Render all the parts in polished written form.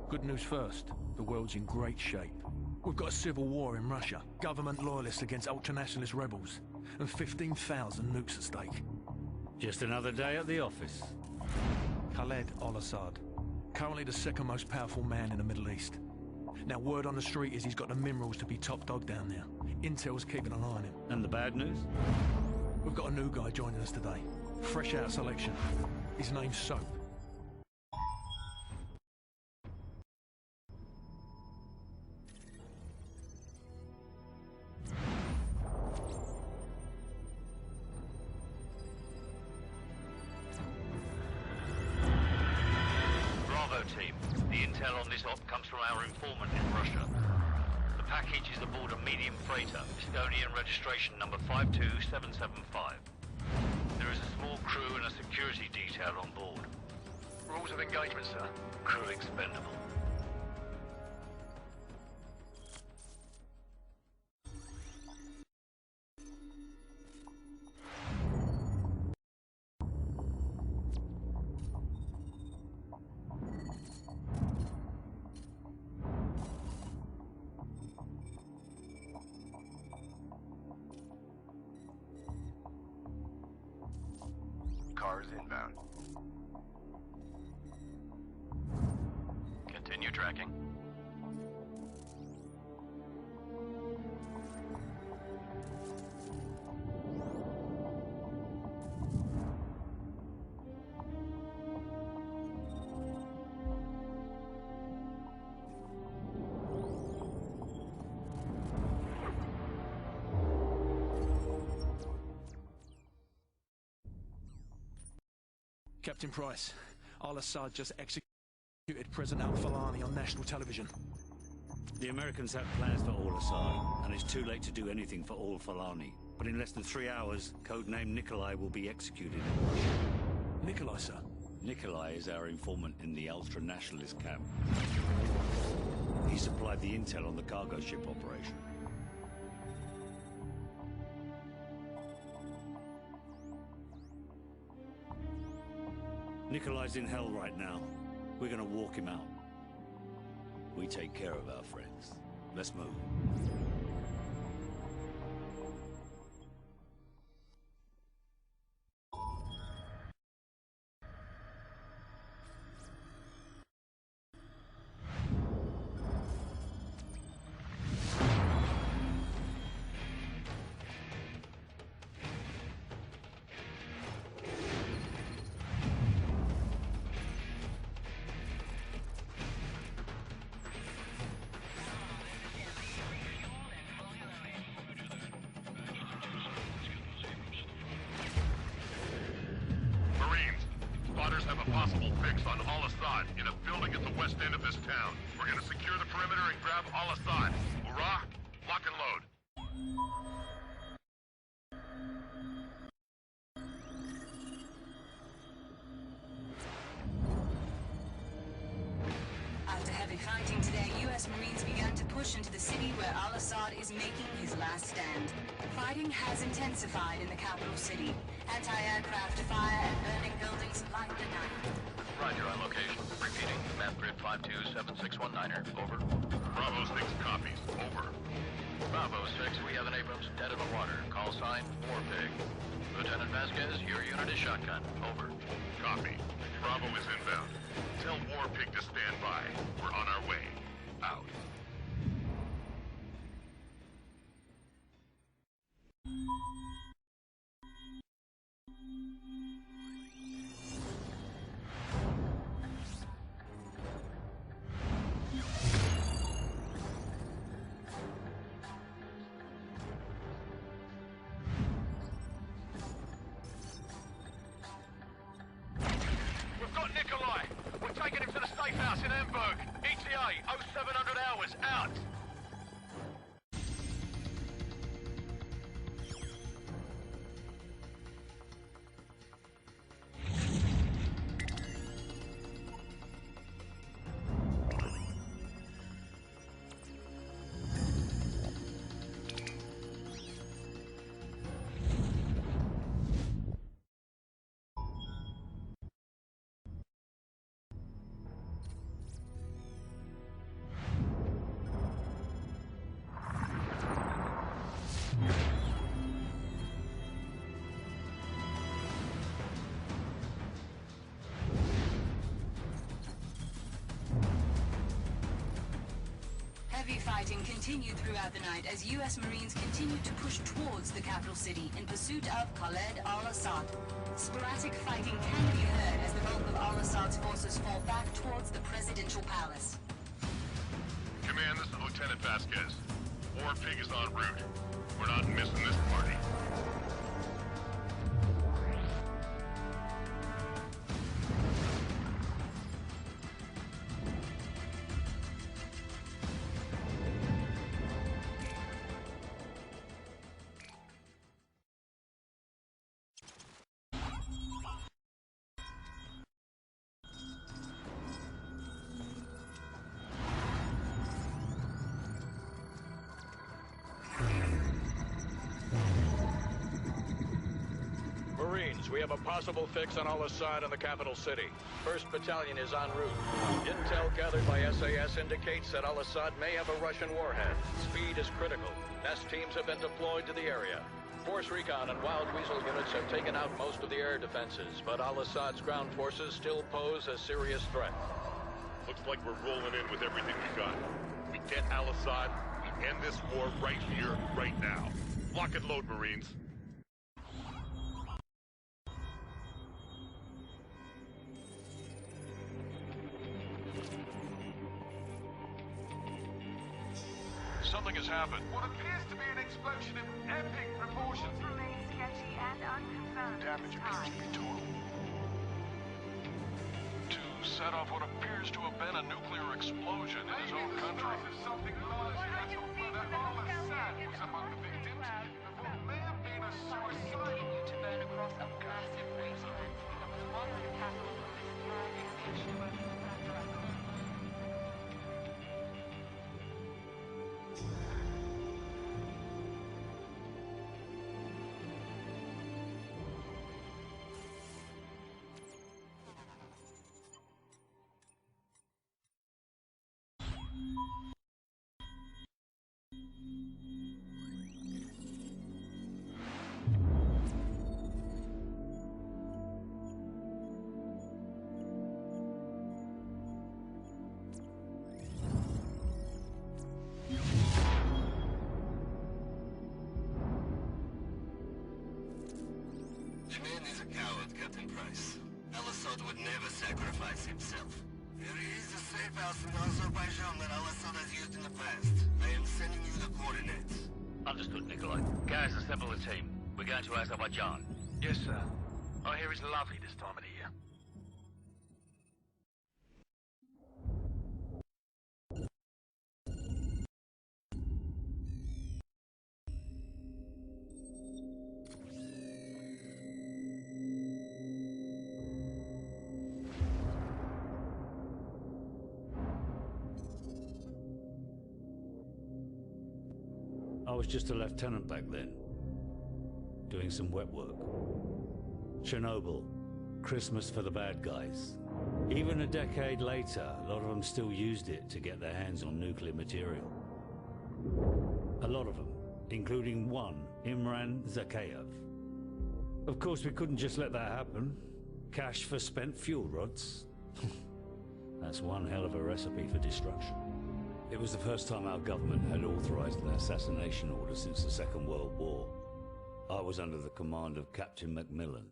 Good news first. The world's in great shape. We've got a civil war in Russia, government loyalists against ultranationalist rebels, and 15,000 nukes at stake. Just another day at the office. Khaled al-Assad, currently the second most powerful man in the Middle East. Now, word on the street is he's got the minerals to be top dog down there. Intel's keeping an eye on him. And the bad news? We've got a new guy joining us today. Fresh out of selection. His name's Soap. Team. The intel on this op comes from our informant in Russia. The package is aboard a medium freighter, Estonian registration number 52775. There is a small crew and a security detail on board. Rules of engagement, sir. Crew expendable. Cars inbound. Continue tracking. Captain Price, al-Assad just executed President al-Falani on national television. The Americans have plans for al-Assad, and it's too late to do anything for al-Falani. But in less than 3 hours, codename Nikolai will be executed. Nikolai, sir? Nikolai is our informant in the ultra-nationalist camp. He supplied the intel on the cargo ship operation. Nikolai's in hell right now. We're gonna walk him out. We take care of our friends. Let's move. Spotters have a possible fix on al-Assad in a building at the west end of this town. We're gonna secure the perimeter and grab al-Assad. Hurrah! Lock and load. After heavy fighting today, U.S. Marines began to push into the city where al-Assad is making his last stand. Fighting has intensified in the capital city. Anti-aircraft fire and burning buildings light the night. Roger on location. Repeating. Map grid 527619er. Over. Bravo 6 copies. Over. Bravo 6, we have an Abrams dead in the water. Call sign, Warpig. Lieutenant Vasquez, your unit is shotgun. Over. Copy. Bravo is inbound. Tell Warpig to stand by. We're on our way. Out. Nikolai! We're taking him to the safe house in Hamburg. ETA 0700 hours. Out! Heavy fighting continued throughout the night as U.S. Marines continued to push towards the capital city in pursuit of Khaled al-Assad. Sporadic fighting can be heard as the bulk of al-Assad's forces fall back towards the presidential palace. Command, this is Lieutenant Vasquez. War Pig is en route. We're not missing this party. Marines, we have a possible fix on al-Assad in the capital city. 1st Battalion is en route. Intel gathered by SAS indicates that al-Assad may have a Russian warhead. Speed is critical. Nest teams have been deployed to the area. Force Recon and Wild Weasel units have taken out most of the air defenses, but al-Assad's ground forces still pose a serious threat. Looks like we're rolling in with everything we got. We get al-Assad, we end this war right here, right now. Lock and load, Marines. Something has happened. What appears to be an explosion of epic proportions. Remains sketchy and unconfirmed. Damage appears to be total. To set off what appears to have been a nuclear explosion in his own country. Something large that al-Assad was among the victims of what may have been a suicide. Continue to burn across a massive region. It was one of the capital of this thriving nation where the The man is a coward, Captain Price. Al-Assad would never sacrifice himself. There is a safe house in Azerbaijan that Al-Assad has used in the past. I am sending you the coordinates. Understood, Nikolai. Gaz, assemble the team. We're going to Azerbaijan. Yes, sir. I hear it's lovely this time of the year. I was just a lieutenant back then, doing some wet work. Chernobyl, Christmas for the bad guys. Even a decade later, a lot of them still used it to get their hands on nuclear material. A lot of them, including one, Imran Zakhaev. Of course, we couldn't just let that happen. Cash for spent fuel rods. That's one hell of a recipe for destruction. It was the first time our government had authorized an assassination order since the Second World War. I was under the command of Captain Macmillan.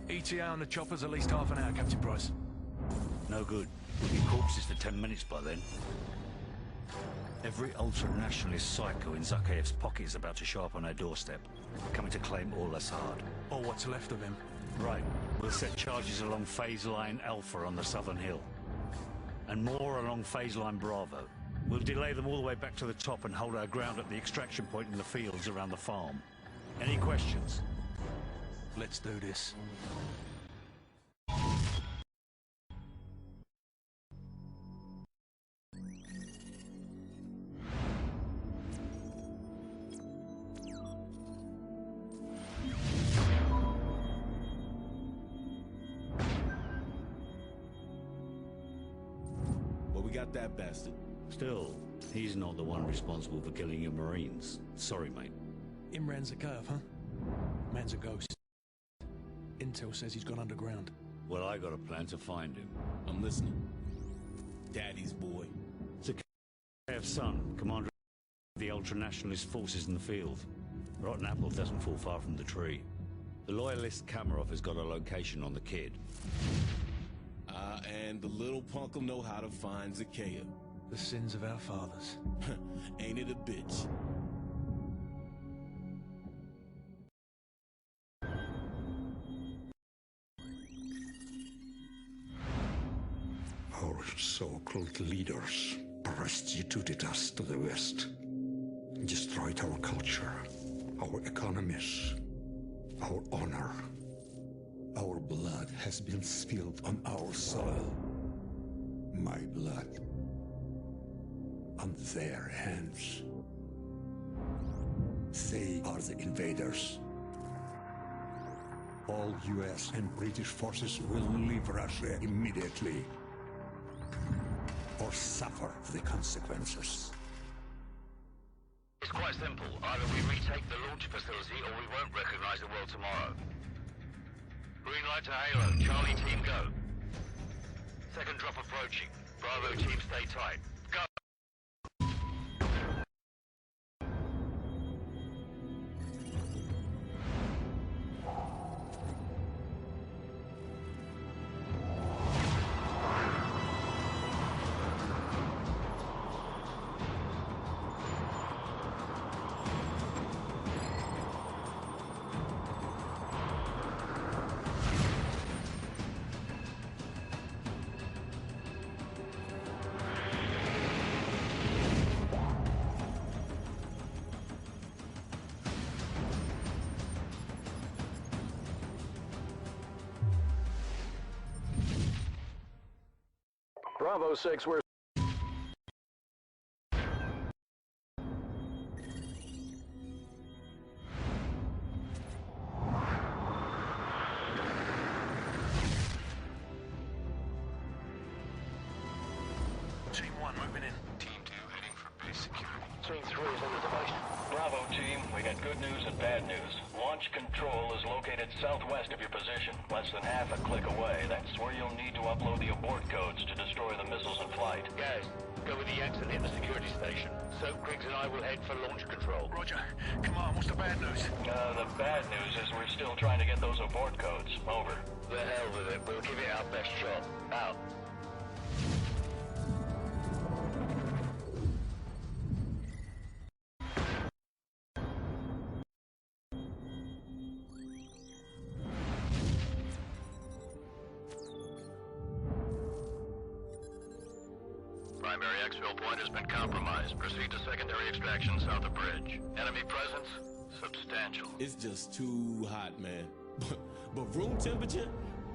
ETA on the chopper's at least half an hour, Captain Price. No good. We'll be corpses for 10 minutes by then. Every ultra-nationalist psycho in Zakhaev's pocket is about to show up on our doorstep, coming to claim al-Assad. Or what's left of him. Right. We'll set charges along Phase Line Alpha on the southern hill. And more along Phase Line Bravo. We'll delay them all the way back to the top and hold our ground at the extraction point in the fields around the farm. Any questions? Let's do this. Well, we got that bastard. Still, he's not the one responsible for killing your Marines. Sorry, mate. Imran Zakhaev, huh? Man's a ghost. Intel says he's gone underground. Well, I got a plan to find him. I'm listening. Daddy's boy. Zakhaev's son, commander of the ultra-nationalist forces in the field. Rotten apple doesn't fall far from the tree. The loyalist Kamarov has got a location on the kid. And the little punk'll know how to find Zakhaev. The sins of our fathers. Ain't it a bitch? Our so-called leaders prostituted us to the West, destroyed our culture, our economies, our honor. Our blood has been spilled on our soil. My blood on their hands. They are the invaders. All US and British forces will leave Russia immediately, or suffer the consequences. It's quite simple. Either we retake the launch facility or we won't recognize the world tomorrow. Green light to Halo. Charlie team go. Second drop approaching. Bravo team stay tight. Go! Bravo 6, we're... Team 1 moving in. Team 2 heading for base security. Team 3 is on the device. Bravo team, we got good news and bad news. Launch control is located southwest of your position, less than half a click away. That's where you'll need to upload the abort codes to destroy the missiles in flight. Guys, go with the Yanks and hit the security station. Soap Griggs and I will head for launch control. Roger. Come on, what's the bad news? The bad news is we're still trying to get those abort codes. Over. The hell with it. We'll give it our best shot. Out. Primary exfil point has been compromised. Proceed to secondary extraction south of bridge. Enemy presence? Substantial. It's just too hot, man. But room temperature?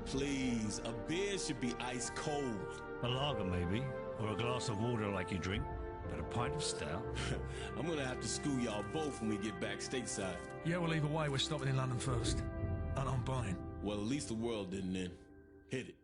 Please, a beer should be ice cold. A lager, maybe. Or a glass of water like you drink. But a pint of stout? I'm gonna have to school y'all both when we get back stateside. Yeah, well, either way, we're stopping in London first. And I'm buying. Well, at least the world didn't end. Hit it.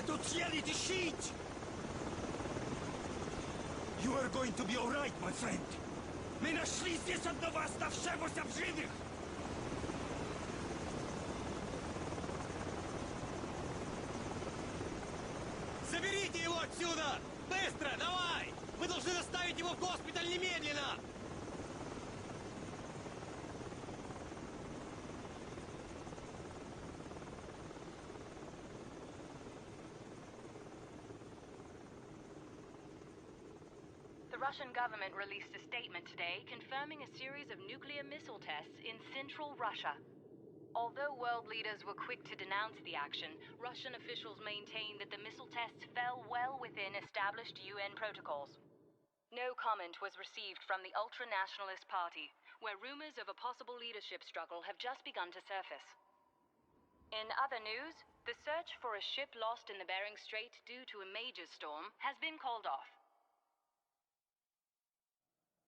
тут целить и щить! You are going to be alright, my friend. Мы нашли здесь одного оставшегося в живых! Заберите его отсюда! Быстро, давай! Мы должны доставить его в госпиталь немедленно! The Russian government released a statement today confirming a series of nuclear missile tests in central Russia. Although world leaders were quick to denounce the action, Russian officials maintained that the missile tests fell well within established UN protocols. No comment was received from the ultra-nationalist party, where rumors of a possible leadership struggle have just begun to surface. In other news, the search for a ship lost in the Bering Strait due to a major storm has been called off.